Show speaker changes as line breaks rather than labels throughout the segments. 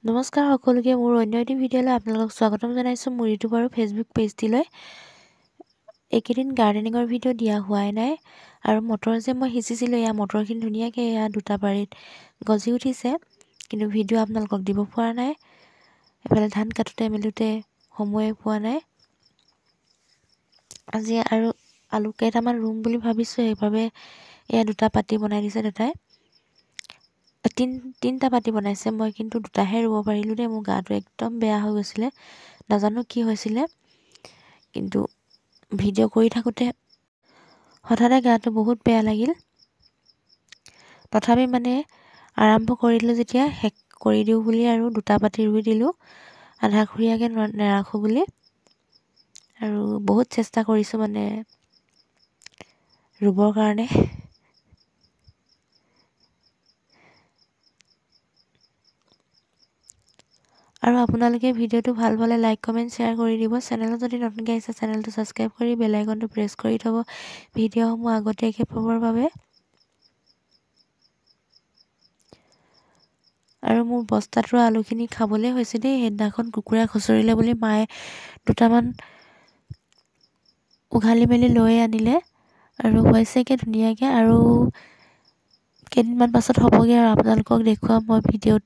নমস্কাৰ সকলোকে মোৰ অন্য এটি ভিডিঅ'লৈ আপোনালোকক স্বাগতম জনাইছোঁ মোৰ ইউটিউব আৰু ফেচবুক পেজটিলৈ। এইকেইদিন গাৰ্ডেনিঙৰ ভিডিঅ' দিয়া হোৱাই নাই আৰু মটৰ যে মই সিঁচিছিলোঁ এয়া মটৰখিনি ধুনীয়াকৈ এয়া দুটা বাৰীত গজি উঠিছে, কিন্তু ভিডিঅ' আপোনালোকক দিব পৰা নাই। এফালে ধান কাটোতে মেলোতে সময়ে পোৱা নাই। আজি আৰু আলু কেইটামান ৰুম বুলি ভাবিছোঁ, সেইবাবে এয়া দুটা পাতি বনাই দিছে দেউতাই। তিনিটা পাতি বনাইছে, মই কিন্তু দুটাহে ৰুব পাৰিলোঁ দেই। মোৰ গাটো একদম বেয়া হৈ গৈছিলে, নাজানো কি হৈছিলে, কিন্তু ভিডিঅ' কৰি থাকোঁতে হঠাতে গাটো বহুত বেয়া লাগিল। তথাপি আৰম্ভ কৰিলোঁ যেতিয়া শেষ কৰি দিওঁ বুলি আৰু দুটা পাতি ৰুই দিলোঁ, আধাখৰীয়াকৈ নেৰাখোঁ বুলি। আৰু বহুত চেষ্টা কৰিছোঁ ৰুবৰ কাৰণে। আৰু আপোনালোকে ভিডিঅ'টো ভাল পালে লাইক কমেণ্ট শ্বেয়াৰ কৰি দিব। চেনেলত যদি নতুনকৈ আহিছে চেনেলটো ছাবস্ক্ৰাইব কৰি বেল আইকনটো প্ৰেছ কৰি থ'ব ভিডিঅ'সমূহ আগতীয়াকৈ পাবৰ বাবে। আৰু মোৰ বস্তাত ৰোৱা আলুখিনি খাবলৈ হৈছে দেই। সেইদিনাখন কুকুৰাই খুচৰিলে বুলি মায়ে দুটামান উঘালি মেলি লৈ আনিলে আৰু হৈছেগৈ ধুনীয়াকৈ। আৰু কেইদিনমান পাছত হ'বগৈ আৰু আপোনালোকক দেখুৱাম মই ভিডিঅ'ত।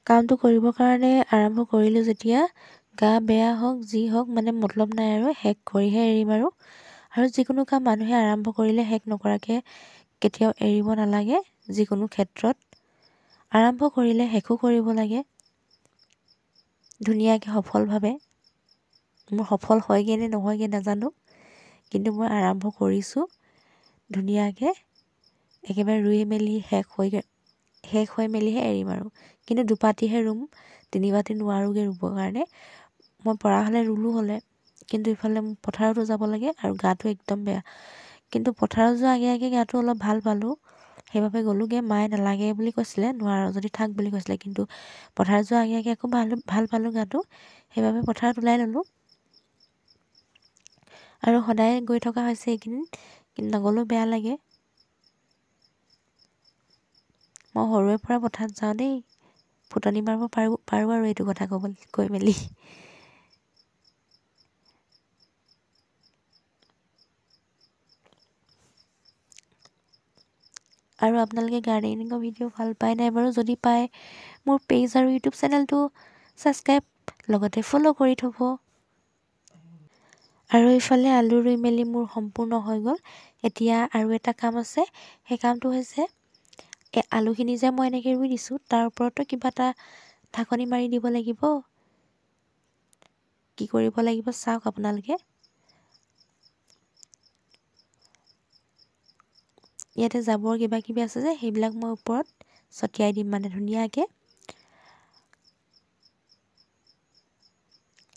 কামটো কৰিবৰ কাৰণে আৰম্ভ কৰিলোঁ যেতিয়া, গা বেয়া হওক যি হওক মতলব নাই আৰু শেষ কৰিহে এৰিম আৰু যিকোনো কাম মানুহে আৰম্ভ কৰিলে শেষ নকৰাকৈ কেতিয়াও এৰিব নালাগে। যিকোনো ক্ষেত্ৰত আৰম্ভ কৰিলে শেষো কৰিব লাগে ধুনীয়াকৈ সফলভাৱে। মোৰ সফল হয়গৈ নে নহয়গৈ নাজানো, কিন্তু মই আৰম্ভ কৰিছোঁ ধুনীয়াকৈ। একেবাৰে ৰুই মেলি শেষ হৈ মেলিহে এৰিম আৰু। কিন্তু দুপাতিহে ৰুম, 3 বাতি নোৱাৰোঁগৈ ৰুবৰ কাৰণে। মই পৰা হ'লে ৰুলোঁ হ'লে, কিন্তু ইফালে পথাৰতো যাব লাগে আৰু গাটো একদম বেয়া। কিন্তু পথাৰত যোৱা আগে আগে গাটো অলপ ভাল পালোঁ, সেইবাবে গ'লোঁগৈ। মায়ে নালাগে বুলি কৈছিলে, নোৱাৰ যদি থাক বুলি কৈছিলে, কিন্তু পথাৰত যোৱা আগে আগে আকৌ ভাল পালোঁ গাটো, সেইবাবে পথাৰত ওলাই ল'লোঁ। আৰু সদায় গৈ থকা হৈছে এইকেইদিন, কিন্তু নগ'লেও বেয়া লাগে। মই সৰুৰে পৰা পথাৰত যাওঁ দেই, ফুটনি মাৰিব পাৰোঁ আৰু এইটো কথা কৈ মেলি। আৰু আপোনালোকে গাৰ্ডেনিঙৰ ভিডিঅ' ভাল পায় নাই বাৰু? যদি পায় মোৰ পেজ আৰু ইউটিউব চেনেলটো ছাবস্ক্ৰাইব লগতে ফ'ল' কৰি থ'ব। আৰু এইফালে আলু ৰুই মেলি মোৰ সম্পূৰ্ণ হৈ গ'ল। এতিয়া আৰু এটা কাম আছে, সেই কামটো হৈছে এই আলুখিনি যে মই এনেকৈ ৰুই দিছোঁ, তাৰ ওপৰতো কিবা এটা ঢাকনি মাৰি দিব লাগিব। কি কৰিব লাগিব চাওক আপোনালোকে। ইয়াতে জাবৰ কিবা কিবি আছে যে, সেইবিলাক মই ওপৰত ছটিয়াই দিম মানে ধুনীয়াকৈ।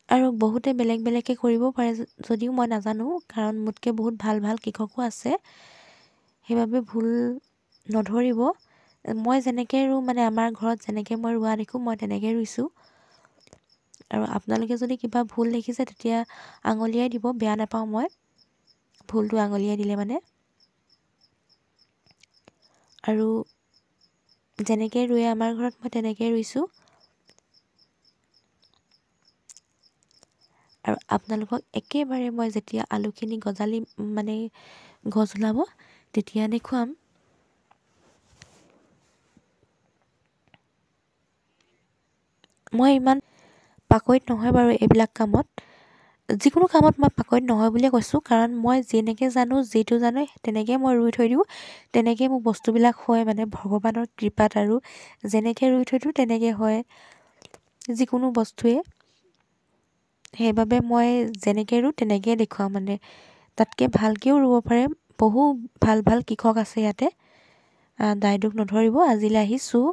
আৰু বহুতে বেলেগ বেলেগকৈ কৰিব পাৰে যদিও মই নাজানো, কাৰণ মোতকৈ বহুত ভাল ভাল কৃষকো আছে, সেইবাবে ভুল নধৰিব। মই যেনেকৈ ৰুওঁ মানে আমাৰ ঘৰত যেনেকৈ মই ৰোৱা দেখোঁ মই তেনেকৈ ৰুইছোঁ। আৰু আপোনালোকে যদি কিবা ভুল দেখিছে তেতিয়া আঙুলিয়াই দিব, বেয়া নাপাওঁ মই ভুলটো আঙুলিয়াই দিলে মানে। আৰু যেনেকৈ ৰুৱে আমাৰ ঘৰত মই তেনেকৈ ৰুইছোঁ। আৰু আপোনালোকক একেবাৰে মই যেতিয়া আলুখিনি গজালি মানে গছ ওলাব তেতিয়া দেখুৱাম। মই ইমান পাকৈত নহয় বাৰু এইবিলাক কামত, যিকোনো কামত মই পাকৈত নহয় বুলিয়ে কৈছোঁ, কাৰণ মই যেনেকৈ জানো যিটো জানো তেনেকৈ মই ৰুই থৈ দিওঁ, তেনেকৈ মোৰ বস্তুবিলাক হয় মানে ভগৱানৰ কৃপাত। আৰু যেনেকৈ ৰুই থৈ দিওঁ তেনেকৈ হয় যিকোনো বস্তুৱে। সেইবাবে মই যেনেকৈ ৰুওঁ তেনেকৈ দেখুৱাওঁ মানে, তাতকৈ ভালকৈও ৰুব পাৰে। বহু ভাল ভাল কৃষক আছে ইয়াতে, দায় দোষ নধৰিব। আজিলৈ আহিছোঁ।